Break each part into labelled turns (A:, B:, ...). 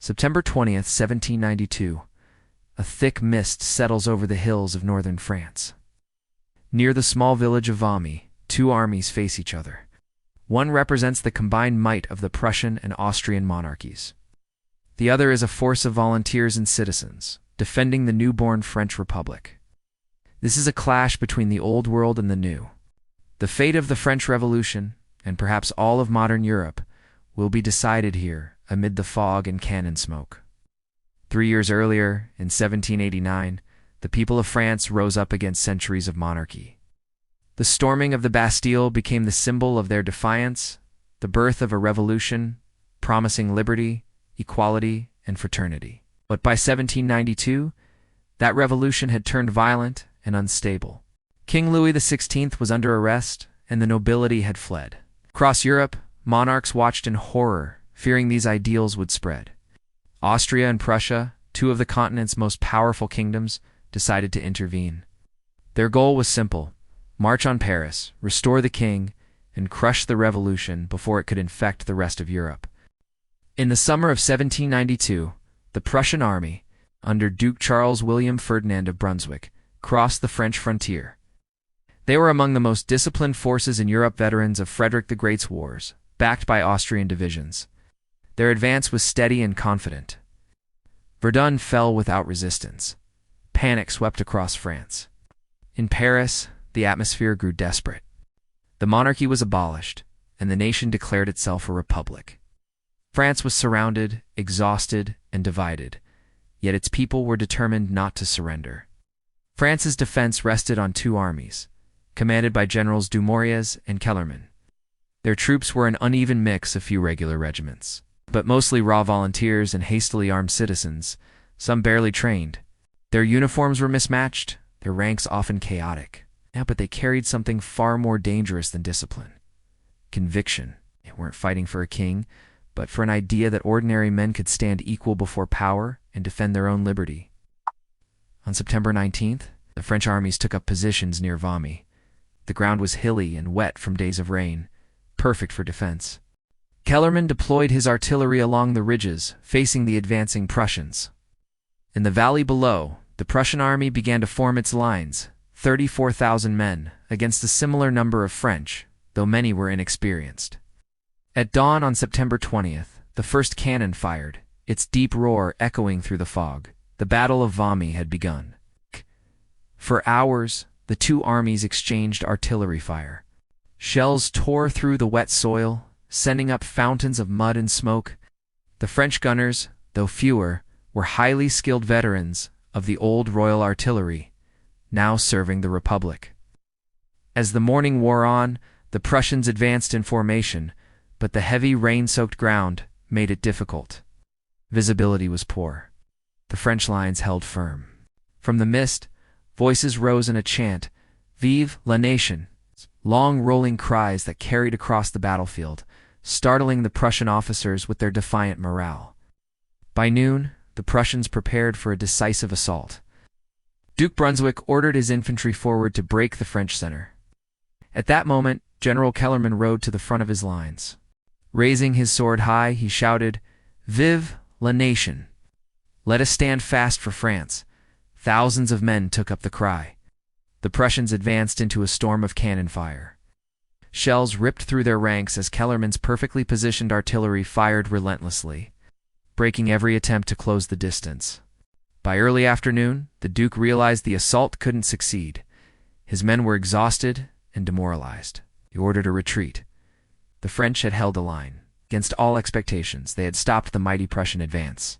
A: September 20th, 1792. A thick mist settles over the hills of northern France. Near the small village of Valmy, two armies face each other. One represents the combined might of the Prussian and Austrian monarchies. The other is a force of volunteers and citizens, defending the newborn French Republic. This is a clash between the old world and the new. The fate of the French Revolution, and perhaps all of modern Europe, will be decided here amid the fog and cannon smoke. 3 years earlier, in 1789, the people of France rose up against centuries of monarchy. The storming of the Bastille became the symbol of their defiance, the birth of a revolution promising liberty, equality, and fraternity. But by 1792, that revolution had turned violent and unstable. King Louis XVI was under arrest, and the nobility had fled. Across Europe, monarchs watched in horror, fearing these ideals would spread. Austria and Prussia, two of the continent's most powerful kingdoms, decided to intervene. Their goal was simple: march on Paris, restore the king, and crush the revolution before it could infect the rest of Europe. In the summer of 1792, the Prussian army, under Duke Charles William Ferdinand of Brunswick, crossed the French frontier. They were among the most disciplined forces in Europe, veterans of Frederick the Great's wars, backed by Austrian divisions. Their advance was steady and confident. Verdun fell without resistance. Panic swept across France. In Paris, the atmosphere grew desperate. The monarchy was abolished, and the nation declared itself a republic. France was surrounded, exhausted, and divided, yet its people were determined not to surrender. France's defense rested on two armies, commanded by Generals Dumouriez and Kellerman. Their troops were an uneven mix of few regular regiments, but mostly raw volunteers and hastily armed citizens, some barely trained. Their uniforms were mismatched, their ranks often chaotic. But they carried something far more dangerous than discipline: conviction. They weren't fighting for a king, but for an idea that ordinary men could stand equal before power and defend their own liberty. On September 19th, the French armies took up positions near Valmy. The ground was hilly and wet from days of rain, perfect for defense. Kellerman deployed his artillery along the ridges, facing the advancing Prussians. In the valley below, the Prussian army began to form its lines, 34,000 men, against a similar number of French, though many were inexperienced. At dawn on September 20th, the first cannon fired, its deep roar echoing through the fog. The Battle of Valmy had begun. For hours, the two armies exchanged artillery fire. Shells tore through the wet soil, sending up fountains of mud and smoke. The French gunners, though fewer, were highly skilled veterans of the old Royal Artillery, now serving the Republic. As the morning wore on, the Prussians advanced in formation, but the heavy rain-soaked ground made it difficult. Visibility was poor. The French lines held firm. From the mist, voices rose in a chant, "Vive la nation!" long rolling cries that carried across the battlefield, startling the Prussian officers with their defiant morale. By noon, the Prussians prepared for a decisive assault. Duke Brunswick ordered his infantry forward to break the French center. At that moment, General Kellerman rode to the front of his lines. Raising his sword high, he shouted, "Vive la nation! Let us stand fast for France." Thousands of men took up the cry. The Prussians advanced into a storm of cannon fire. Shells ripped through their ranks as Kellerman's perfectly positioned artillery fired relentlessly, breaking every attempt to close the distance. By early afternoon, the Duke realized the assault couldn't succeed. His men were exhausted and demoralized. He ordered a retreat. The French had held a line. Against all expectations, they had stopped the mighty Prussian advance.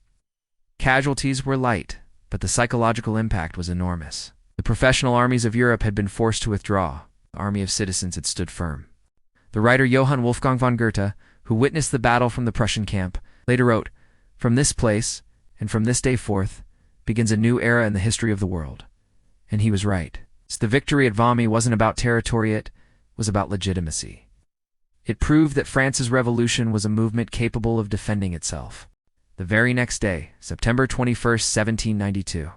A: Casualties were light, but the psychological impact was enormous. The professional armies of Europe had been forced to withdraw. The army of citizens had stood firm. The writer Johann Wolfgang von Goethe, who witnessed the battle from the Prussian camp, later wrote, "From this place, and from this day forth, begins a new era in the history of the world." And he was right. The victory at Valmy wasn't about territory, it was about legitimacy. It proved that France's revolution was a movement capable of defending itself. The very next day, September 21st, 1792,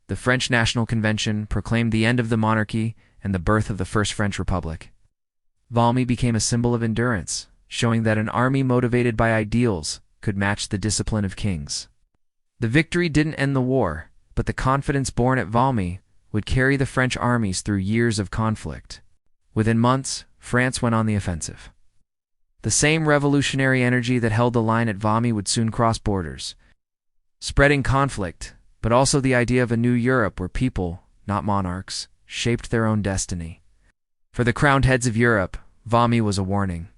A: the French National Convention proclaimed the end of the monarchy and the birth of the First French Republic. Valmy became a symbol of endurance, showing that an army motivated by ideals could match the discipline of kings. The victory didn't end the war, but the confidence born at Valmy would carry the French armies through years of conflict. Within months, France went on the offensive. The same revolutionary energy that held the line at Valmy would soon cross borders, spreading conflict, but also the idea of a new Europe where people, not monarchs, shaped their own destiny. For the crowned heads of Europe, Valmy was a warning.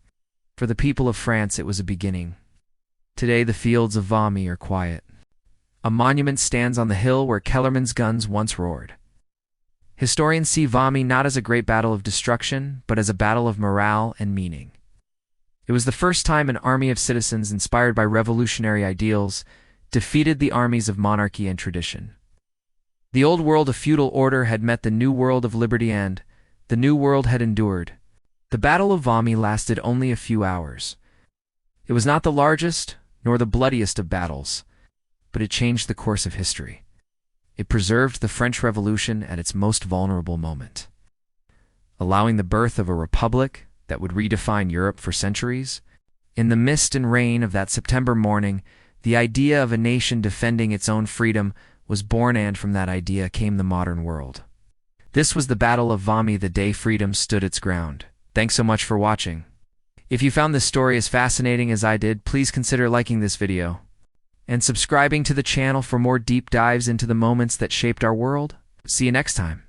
A: For the people of France, it was a beginning. Today, the fields of Valmy are quiet. A monument stands on the hill where Kellerman's guns once roared. Historians see Valmy not as a great battle of destruction, but as a battle of morale and meaning. It was the first time an army of citizens inspired by revolutionary ideals defeated the armies of monarchy and tradition. The old world of feudal order had met the new world of liberty, and the new world had endured. The Battle of Valmy lasted only a few hours. It was not the largest nor the bloodiest of battles, but it changed the course of history. It preserved the French Revolution at its most vulnerable moment, allowing the birth of a republic that would redefine Europe for centuries. In the mist and rain of that September morning, the idea of a nation defending its own freedom was born, and from that idea came the modern world. This was the Battle of Valmy, the day freedom stood its ground. Thanks so much for watching. If you found this story as fascinating as I did, please consider liking this video and subscribing to the channel for more deep dives into the moments that shaped our world. See you next time.